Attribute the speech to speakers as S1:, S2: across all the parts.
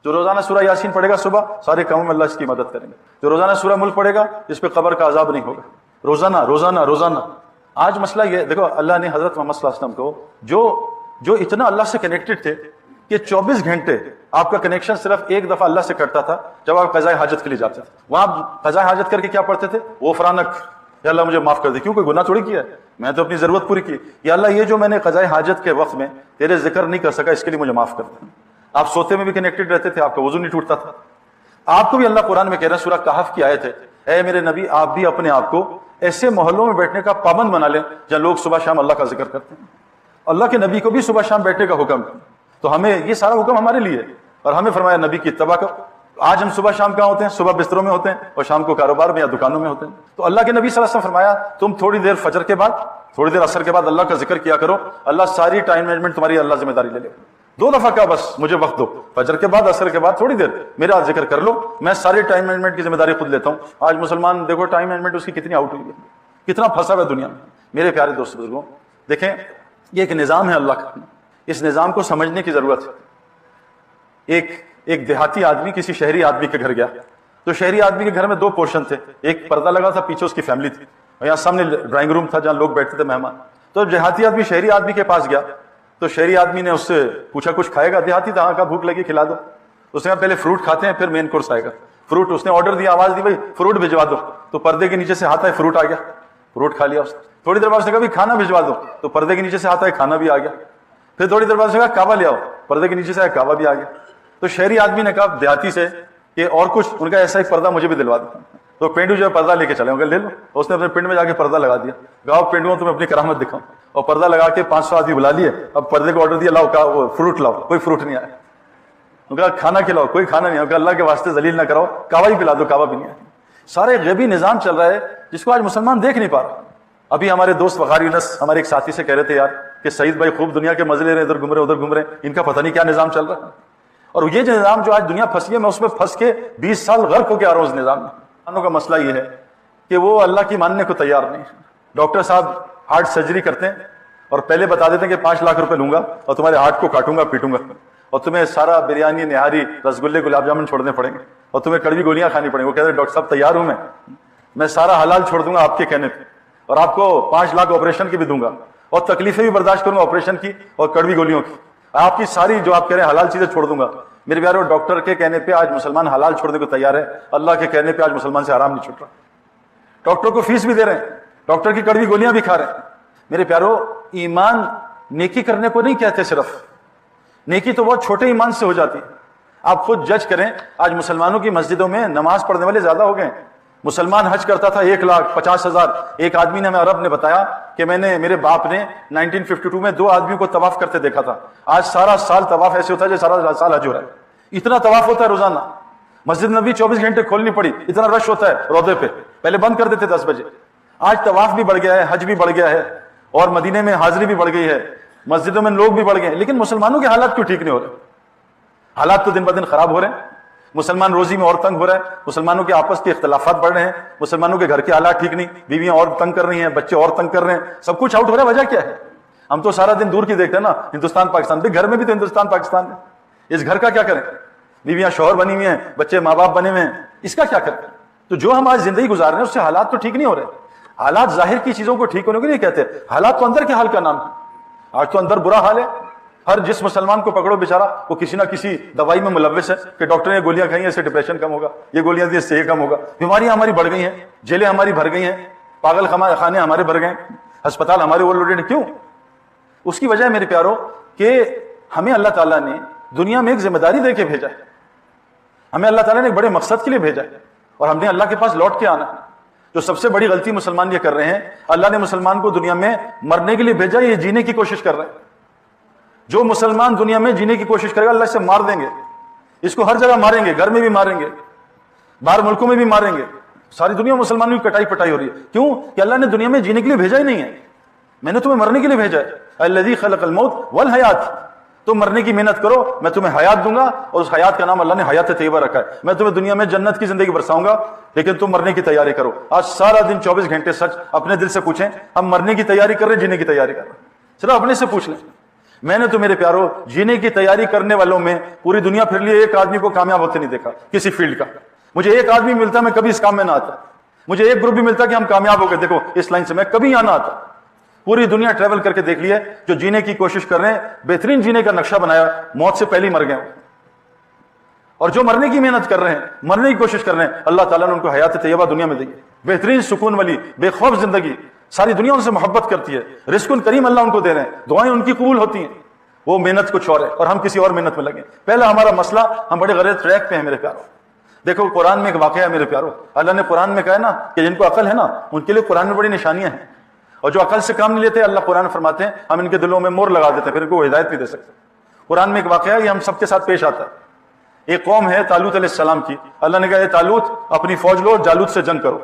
S1: جو روزانہ سورہ یاسین پڑھے گا صبح، سارے کاموں میں اللہ اس کی مدد کریں گے۔ جو روزانہ سورہ ملک پڑھے گا، اس پہ قبر کا عذاب نہیں ہوگا۔ روزانہ روزانہ روزانہ۔ آج مسئلہ یہ دیکھو، اللہ نے حضرت محمد صلی اللہ علیہ وسلم کو جو اتنا اللہ سے کنیکٹڈ تھے کہ 24 گھنٹے آپ کا کنیکشن صرف ایک دفعہ اللہ سے کرتا تھا جب آپ قضاء حاجت کے لیے جاتے تھے۔ وہاں آپ قضاء حاجت کر کے کیا پڑھتے تھے؟ غفرانک، یا اللہ مجھے معاف کر دے، کیوں کوئی گناہ تھوڑی کیا ہے، میں تو اپنی ضرورت پوری کی، یا اللہ یہ جو میں نے قضاء حاجت کے وقت میں تیرے ذکر نہیں کر سکا اس کے لیے مجھے معاف کر دے۔ آپ سوتے میں بھی کنیکٹڈ رہتے تھے، آپ کا وضو نہیں ٹوٹتا تھا۔ آپ کو بھی اللہ قرآن میں کہہ رہا ہے، سورہ کہف کی آیت ہے، اے میرے نبی آپ بھی اپنے آپ کو ایسے محلوں میں بیٹھنے کا پابند بنا لیں جہاں لوگ صبح شام اللہ کا ذکر کرتے ہیں۔ اللہ کے نبی کو بھی صبح شام بیٹھنے کا حکم ہے، تو ہمیں یہ سارا حکم ہمارے لیے ہے، اور ہمیں فرمایا نبی کی اتباع کرو۔ آج ہم صبح شام کہاں ہوتے ہیں؟ صبح بستروں میں ہوتے ہیں اور شام کو کاروبار میں یا دکانوں میں ہوتے ہیں۔ تو اللہ کے نبی صلی اللہ علیہ وسلم فرمایا تم تھوڑی دیر فجر کے بعد، تھوڑی دیر عصر کے بعد اللہ کا ذکر کیا کرو، اللہ ساری ٹائم مینجمنٹ تمہاری اللہ ذمہ داری لے لے۔ 2 دفعہ کا بس مجھے وقت دو، فجر کے بعد عصر کے بعد تھوڑی دیر میرا ذکر کر لو، میں ساری ٹائم مینجمنٹ کی ذمہ داری خود لیتا ہوں۔ آج مسلمان دیکھو ٹائم مینجمنٹ اس کی کتنی آؤٹ ہوئی ہے، کتنا پھنسا ہوا ہے دنیا میں۔ میرے پیارے دوست بزرگوں، دیکھیں یہ ایک نظام ہے اللہ کا، اس نظام کو سمجھنے کی ضرورت ہے۔ ایک دیہاتی آدمی کسی شہری آدمی کے گھر گیا، تو شہری آدمی کے گھر میں 2 پورشن تھے، ایک پردہ لگا تھا، پیچھے اس کی فیملی تھی، اور یہاں سامنے ڈرائنگ روم تھا جہاں لوگ بیٹھتے تھے مہمان۔ تو دیہاتی آدمی شہری آدمی کے پاس گیا، تو شہری آدمی نے اس سے پوچھا کچھ کھائے گا؟ دیہاتی تھا، کا بھوک لگی کھلا دو۔ اس نے کہا پہلے فروٹ کھاتے ہیں پھر مین کورس آئے گا۔ فروٹ اس نے آرڈر دیا، آواز دی بھائی فروٹ بھجوا دو، تو پردے کے نیچے سے ہاتھ آئے فروٹ آ گیا، فروٹ کھا لیا اس نے۔ تھوڑی دیر بعد اس نے کہا بھائی کھانا بھجوا دو، تو پردے کے نیچے سے ہاتھ آئے کھانا بھی آ گیا۔ پھر تھوڑی دیر بعد اس نے کہا کعبہ لے آؤ، پردے کے نیچے سے آئے کعبہ بھی آ گیا۔ تو شہری آدمی نے کہا دیہاتی سے کہ اور کچھ، ان کا ایسا ایک پردہ مجھے بھی دلوا دو۔ تو پینڈو جو ہے پردہ لے کے چلے، لے لو۔ اس نے اپنے پنڈ میں جا کے پردہ لگا دیا، گاؤ پینڈو تمہیں اپنی کرامت دکھاؤں، اور پردہ لگا کے 500 آدمی بلا لیے۔ اب پردے کو آرڈر دیا لاؤ فروٹ لاؤ، کوئی فروٹ نہیں آیا۔ ان کا کھانا کھلاؤ، کوئی کھانا نہیں آیا۔ اللہ کے واسطے ذلیل نہ کراؤ، کعبہ ہی پلا دو، کعبہ بھی نہیں آیا۔ سارے غیبی نظام چل رہا ہے جس کو آج مسلمان دیکھ نہیں پا رہا۔ ابھی ہمارے دوست وقار یونس ہمارے ایک ساتھی سے کہہ رہے تھے یار کہ سعید بھائی خوب دنیا کے مزے لے رہے ہیں، ادھر گھوم رہے ادھر گھوم رہے ہیں، ان کا پتہ نہیں کیا نظام چل رہا ہے۔ اور یہ جو نظام جو آج دنیا پھنسی ہے، میں اس میں پھنس کے 20 سال غرق ہو کے آ رہا ہوں اس نظام میں۔ کا مسئلہ یہ ہے کہ وہ اللہ کی ماننے کو تیار نہیں۔ ڈاکٹر صاحب ہارٹ سرجری کرتے ہیں اور پہلے بتا دیتے ہیں کہ 5 لاکھ روپے لوں گا اور تمہارے ہارٹ کو کاٹوں گا پیٹوں گا، اور تمہیں سارا بریانی نہاری رسگلے گلاب جامن چھوڑنے پڑیں گے، اور تمہیں کڑوی گولیاں کھانی پڑیں گی۔ وہ کہتے ہیں ڈاکٹر صاحب تیار ہوں میں سارا حلال چھوڑ دوں گا آپ کے کہنے پہ، اور آپ کو 5 لاکھ آپریشن کی بھی دوں گا، اور تکلیفیں بھی برداشت کروں گا آپریشن کی اور کڑوی گولیوں کی، آپ کی ساری جو آپ کہہ رہے ہیں حلال چیزیں چھوڑ دوں گا۔ میرے پیارے ڈاکٹر کے کہنے پہ آج مسلمان حلال چھوڑنے کو تیار ہے، اللہ کے کہنے پہ آج مسلمان سے حرام نہیں چھوٹ رہا۔ ڈاکٹر کو فیس بھی دے رہے ہیں، ڈاکٹر کی کڑوی گولیاں بھی کھا رہے ہیں۔ میرے پیارو، ایمان نیکی کرنے کو نہیں کہتے، صرف نیکی تو بہت چھوٹے ایمان سے ہو جاتی ہے۔ آپ خود جج کریں، آج مسلمانوں کی مسجدوں میں نماز پڑھنے والے زیادہ ہو گئے ہیں۔ مسلمان حج کرتا تھا 1,50,000۔ ایک آدمی نے ہمیں عرب نے بتایا کہ میرے باپ نے 1952 میں 2 آدمیوں کو طواف کرتے دیکھا تھا۔ آج سارا سال طواف ایسے ہوتا ہے جیسے سارا سال حج ہو رہا ہے، اتنا طواف ہوتا ہے روزانہ۔ مسجد نبی 24 گھنٹے کھولنی پڑی، اتنا رش ہوتا ہے روضے پہ، پہلے بند کر دیتے 10 بجے۔ آج طواف بھی بڑھ گیا ہے، حج بھی بڑھ گیا ہے، اور مدینے میں حاضری بھی بڑھ گئی ہے، مسجدوں میں لوگ بھی بڑھ گئے ہیں، لیکن مسلمانوں کے حالات کیوں ٹھیک نہیں ہو رہے؟ حالات تو دن بدن خراب ہو رہے ہیں۔ مسلمان روزی میں اور تنگ ہو رہا ہے، مسلمانوں کے آپس کے اختلافات بڑھ رہے ہیں، مسلمانوں کے گھر کے حالات ٹھیک نہیں، بیویاں اور تنگ کر رہی ہیں، بچے اور تنگ کر رہے ہیں، سب کچھ آؤٹ ہو رہا ہے۔ وجہ کیا ہے؟ ہم تو سارا دن دور کی دیکھتے ہیں نا، ہندوستان پاکستان بھی، گھر میں بھی تو ہندوستان پاکستان ہے، اس گھر کا کیا کریں؟ بیویاں شوہر بنی ہوئی ہیں، بچے ماں باپ بنے ہوئے ہیں، اس کا کیا کریں؟ تو جو ہم آج زندگی گزار رہے ہیں اس سے حالات تو ٹھیک نہیں ہو رہے۔ حالات ظاہر کی چیزوں کو ٹھیک ہونے کو نہیں کہتے، حالات تو اندر کے حال کا نام ہے۔ آج تو اندر برا حال ہے، ہر جس مسلمان کو پکڑو بیچارہ وہ کسی نہ کسی دوائی میں ملوث ہے کہ ڈاکٹر نے گولیاں کھائی ہیں، اس سے ڈپریشن کم ہوگا، یہ گولیاں دی اس سے یہ کم ہوگا۔ بیماریاں ہماری بڑھ گئی ہیں، جیلیں ہماری بھر گئی ہیں، پاگل خانے ہمارے بھر گئے، ہسپتال ہمارے اوور لوڈڈ ہیں۔ کیوں؟ اس کی وجہ ہے میرے پیارو کہ ہمیں اللہ تعالیٰ نے دنیا میں ایک ذمہ داری دے کے بھیجا ہے، ہمیں اللہ تعالیٰ نے ایک بڑے مقصد کے لیے بھیجا ہے، اور ہم نے اللہ کے پاس لوٹ کے آنا ہے۔ جو سب سے بڑی غلطی مسلمان یہ کر رہے ہیں، اللہ نے مسلمان کو دنیا میں مرنے کے لیے بھیجا، یہ جینے کی کوشش کر رہے ہیں۔ جو مسلمان دنیا میں جینے کی کوشش کرے گا اللہ اسے مار دیں گے، اس کو ہر جگہ ماریں گے، گھر میں بھی ماریں گے، باہر ملکوں میں بھی ماریں گے۔ ساری دنیا مسلمانوں کی کٹائی پٹائی ہو رہی ہے، کیوں؟ کہ اللہ نے دنیا میں جینے کے لیے بھیجا ہی نہیں ہے، میں نے تمہیں مرنے کے لیے بھیجا ہے۔ الذی خلق الموت والحیات، تم مرنے کی محنت کرو، میں تمہیں حیات دوں گا، اور اس حیات کا نام اللہ نے حیات طیبہ رکھا ہے۔ میں تمہیں دنیا میں جنت کی زندگی برساؤں گا، لیکن تم مرنے کی تیاری کرو۔ آج سارا دن 24 گھنٹے سچ اپنے دل سے پوچھیں، ہم مرنے کی تیاری کر رہے ہیں، جینے کی تیاری کر رہے ہیں؟ صرف اپنے سے پوچھ لیں، میں نے تو میرے پیارو جینے کی تیاری کرنے والوں میں پوری دنیا پھر لیے ایک آدمی کو کامیاب ہوتے نہیں دیکھا کسی فیلڈ کا. مجھے ایک آدمی ملتا میں کبھی اس کام میں نہ آتا. مجھے ایک گروپ بھی ملتا کہ ہم کامیاب ہو گئے دیکھو اس لائن سے، میں کبھی یہاں نہ آتا. پوری دنیا ٹریول کر کے دیکھ لی ہے، جو جینے کی کوشش کر رہے ہیں، بہترین جینے کا نقشہ بنایا، موت سے پہلے ہی مر گئے. اور جو مرنے کی محنت کر رہے ہیں، مرنے کی کوشش کر رہے ہیں، اللہ تعالیٰ نے ان کو حیات طیبہ دنیا میں دی ہے، بہترین سکون والی بے خوف زندگی. ساری دنیا ان سے محبت کرتی ہے، رزق کریم اللہ ان کو دے رہے ہیں، دعائیں ان کی قبول ہوتی ہیں. وہ محنت کچھ اور ہے اور ہم کسی اور محنت میں لگے. پہلا ہمارا مسئلہ، ہم بڑے غلط ٹریک پہ ہیں میرے پیارو. دیکھو قرآن میں ایک واقعہ ہے میرے پیارو، اللہ نے قرآن میں کہا ہے نا کہ جن کو عقل ہے نا ان کے لیے قرآن میں بڑی نشانیاں ہیں، اور جو عقل سے کام نہیں لیتے اللہ قرآن فرماتے ہیں ہم ان کے دلوں میں مور لگا دیتے ہیں، پھر ان کو ہدایت نہیں دے سکتے. قرآن میں ایک واقعہ ہے، یہ ہم سب کے ساتھ پیش آتا ہے. ایک قوم ہے طالوت علیہ السلام کی، اللہ نے کہا اے طالوت اپنی فوج لو، جالوت سے جنگ کرو.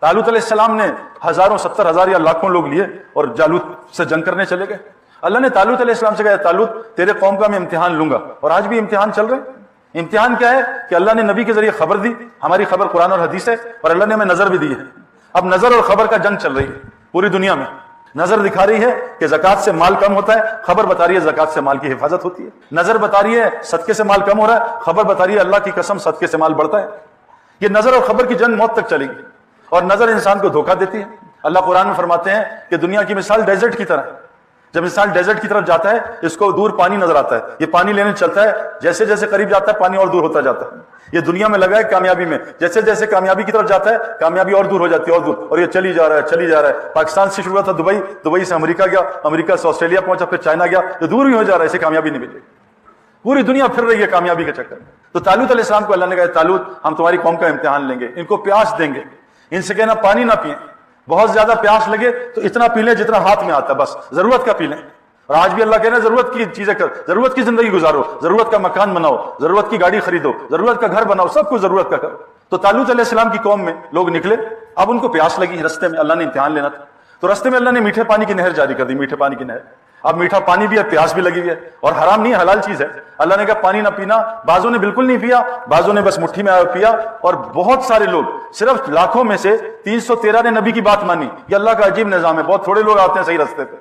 S1: طالوت علیہ السلام نے ہزاروں 70,000 یا لاکھوں لوگ لیے اور جالوت سے جنگ کرنے چلے گئے. اللہ نے طالوت علیہ السلام سے کہا طالوت تیرے قوم کا میں امتحان لوں گا، اور آج بھی امتحان چل رہے ہیں. امتحان کیا ہے کہ اللہ نے نبی کے ذریعے خبر دی، ہماری خبر قرآن اور حدیث ہے، اور اللہ نے ہمیں نظر بھی دی ہے. اب نظر اور خبر کا جنگ چل رہی ہے پوری دنیا میں. نظر دکھا رہی ہے کہ زکوٰۃ سے مال کم ہوتا ہے، خبر بتا رہی ہے زکوٰۃ سے مال کی حفاظت ہوتی ہے. نظر بتا رہی ہے صدقے سے مال کم ہو رہا ہے، خبر بتا رہی ہے اللہ کی قسم صدقے سے مال بڑھتا ہے. یہ نظر اور خبر کی جنگ موت تک چلے گی، اور نظر انسان کو دھوکہ دیتی ہے. اللہ قرآن میں فرماتے ہیں کہ دنیا کی مثال ڈیزرٹ کی طرح ہے. جب انسان ڈیزرٹ کی طرف جاتا ہے اس کو دور پانی نظر آتا ہے، یہ پانی لینے چلتا ہے، جیسے جیسے قریب جاتا ہے پانی اور دور ہوتا جاتا ہے. یہ دنیا میں لگا ہے کامیابی میں، جیسے جیسے کامیابی کی طرف جاتا ہے کامیابی اور دور ہو جاتی ہے اور دور، اور یہ چلی جا رہا ہے چلی جا رہا ہے. پاکستان سے شروع ہوا تھا دبئی، دبئی سے امریکہ گیا، امریکہ سے آسٹریلیا پہنچا، پھر چائنا گیا، یہ دور ہی ہو جا رہا ہے، اسے کامیابی نہیں مل رہی. پوری دنیا پھر رہی ہے کامیابی کے چکر میں. تو طالوت علیہ السلام کو اللہ نے کہا طالوت ہم تمہاری قوم کا امتحان لیں گے، ان کو پیاس دیں گے، ان سے کہنا پانی نہ پئیں، بہت زیادہ پیاس لگے تو اتنا پی لیں جتنا ہاتھ میں آتا ہے، بس ضرورت کا پی لیں. اور آج بھی اللہ کہنا ضرورت کی چیزیں کر، ضرورت کی زندگی گزارو، ضرورت کا مکان بناؤ، ضرورت کی گاڑی خریدو، ضرورت کا گھر بناؤ، سب کچھ ضرورت کا کرو. تو طالوت علیہ السلام کی قوم میں لوگ نکلے، اب ان کو پیاس لگی، رستے میں اللہ نے امتحان لینا تھا، تو رستے میں اللہ نے میٹھے پانی کی نہر جاری کر دی، میٹھے پانی کی نہر. اب میٹھا پانی بھی ہے، پیاس بھی لگی ہوئی ہے، اور حرام نہیں حلال چیز ہے. اللہ نے کہا پانی نہ پینا، بعضوں نے بالکل نہیں پیا، بعضوں نے بس مٹھی میں آیا پیا. اور بہت سارے لوگ، صرف لاکھوں میں سے 313 نے نبی کی بات مانی. یہ اللہ کا عجیب نظام ہے، بہت تھوڑے لوگ آتے ہیں صحیح رستے پہ.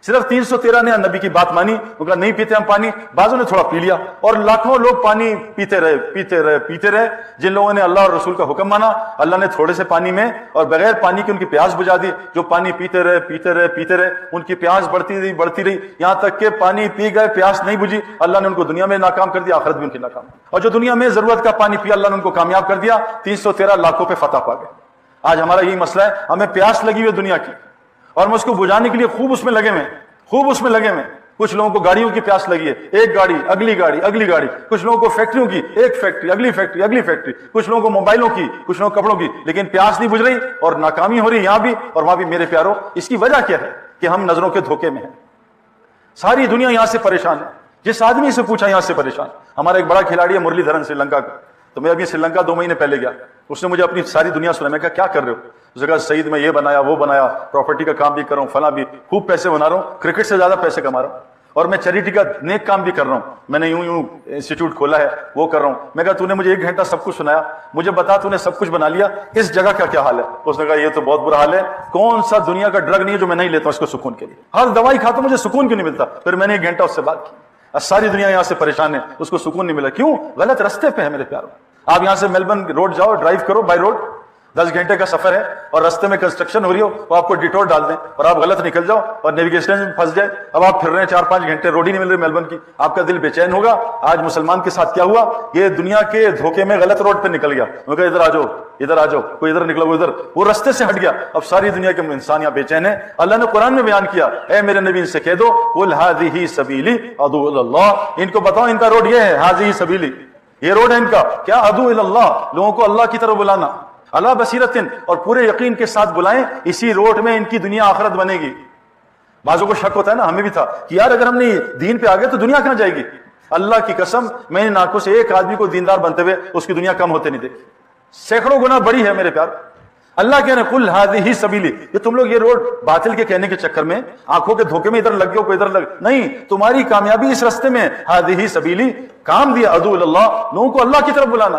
S1: صرف 313 نے نبی کی بات مانی، وہ کہا نہیں پیتے ہم پانی، بعضوں نے تھوڑا پی لیا، اور لاکھوں لوگ پانی پیتے رہے پیتے رہے پیتے رہے. جن لوگوں نے اللہ اور رسول کا حکم مانا، اللہ نے تھوڑے سے پانی میں اور بغیر پانی کے ان کی پیاس بجھا دی. جو پانی پیتے رہے پیتے رہے پیتے رہے، ان کی پیاس بڑھتی رہی، یہاں تک کہ پانی پی گئے، پیاس نہیں بجھی. اللہ نے ان کو دنیا میں ناکام کر دیا، آخرت بھی ان کی ناکام. اور جو دنیا میں ضرورت کا پانی پیا اللہ نے ان کو کامیاب کر دیا، 313 لاکھوں پہ فتح پا گئے. آج ہمارا یہی مسئلہ ہے، ہمیں پیاس لگی ہوئی دنیا کی، اور ہم اس کو بجھانے کے لیے خوب اس میں لگے ہوئے. کچھ لوگوں کو گاڑیوں کی پیاس لگی ہے، ایک گاڑی اگلی گاڑی اگلی گاڑی. کچھ لوگوں کو فیکٹریوں کی، ایک فیکٹری اگلی فیکٹری اگلی فیکٹری. کچھ لوگوں کو موبائلوں کی، کچھ لوگوں کو کپڑوں کی. لیکن پیاس نہیں بجھ رہی اور ناکامی ہو رہی یہاں بھی اور وہاں بھی. میرے پیارو اس کی وجہ کیا ہے کہ ہم نظروں کے دھوکے میں ہیں. ساری دنیا یہاں سے پریشان ہے. جس آدمی سے پوچھا یہاں سے پریشان. ہمارا ایک بڑا کھلاڑی ہے مرلی دھرن سری لنکا کا، تو میں ابھی سری لنکا 2 مہینے پہلے گیا. اس نے مجھے اپنی ساری دنیا سنا. میں کہا کیا کر رہے ہو؟ اس نے کہا سعید میں یہ بنایا وہ بنایا، پراپرٹی کا کام بھی کر رہا ہوں، فلاں بھی، خوب پیسے بنا رہا ہوں، کرکٹ سے زیادہ پیسے کما رہا ہوں، اور میں چیریٹی کا نیک کام بھی کر رہا ہوں. میں نے یوں انسٹیٹیوٹ کھولا ہے، وہ کر رہا ہوں. میں کہا تو نے مجھے 1 گھنٹہ سب کچھ سنایا، مجھے بتا تو نے سب کچھ بنا لیا، اس جگہ کا کیا حال ہے؟ اس نے کہا یہ تو بہت برا حال ہے. کون سا دنیا کا ڈرگ نہیں ہے جو میں نہیں لیتا ہوں اس کو سکون کے لیے؟ ہر دوائی کھاتا ہوں مجھے سکون کیوں نہیں ملتا؟ پھر میں نے 1 گھنٹہ اس سے بات کی. ساری دنیا یہاں سے پریشان ہے، اس کو سکون نہیں ملا. کیوں؟ غلط رستے پہ ہے میرے پیاروں. آپ یہاں سے میلبرن روڈ جاؤ، ڈرائیو کرو بائی روڈ، 10 گھنٹے کا سفر ہے، اور رستے میں کنسٹرکشن ہو رہی ہو وہ آپ کو ڈیٹور ڈال دیں اور آپ غلط نکل جاؤ اور نیویگیشن میں پھنس جائے. اب آپ پھر رہے ہیں 4-5 گھنٹے، روڈ ہی نہیں مل رہی میلبرن کی، آپ کا دل بے چین ہوگا. آج مسلمان کے ساتھ کیا ہوا؟ یہ دنیا کے دھوکے میں غلط روڈ پہ نکل گیا. میں کہا ادھر آ جاؤ ادھر آ جاؤ، کوئی ادھر نکلا وہ ادھر، وہ رستے سے ہٹ گیا. اب ساری دنیا کے انسان یہاں بے چین ہے. اللہ نے قرآن میں بیان کیا، اے میرے نبی ان سے کہہ دو قل ھذہ سبیلی ادعو الی اللہ، ان کو بتاؤ ان کا روڈ یہ ہے، ھذہ سبیلی، یہ روڈ ہے ان کا. کیا؟ ادعو الی اللہ، لوگوں کو اللہ کی طرف بلانا، اللہ بصیرتن، اور پورے یقین کے ساتھ بلائیں. اسی روڈ میں ان کی دنیا آخرت بنے گی. بعضوں کو شک ہوتا ہے نا، ہمیں بھی تھا کہ یار اگر ہم نے دین پہ آگے تو دنیا کہاں جائے گی؟ اللہ کی قسم میں نے آنکھوں سے ایک آدمی کو دیندار بنتے ہوئے اس کی دنیا کم ہوتے نہیں دیکھی. سینکڑوں گنا بڑی ہے میرے پیار. اللہ کہہ رہے ہیں قل ھذہ سبیلی، یہ تم لوگ یہ روڈ باطل کے کہنے کے چکر میں آنکھوں کے دھوکے میں ادھر لگ گئے ہو، کوئی ادھر لگ نہیں، تمہاری کامیابی اس رستے میں. ھذہ سبیلی، کام دیا ادعو الی اللہ، لوگوں کو اللہ کی طرف بلانا.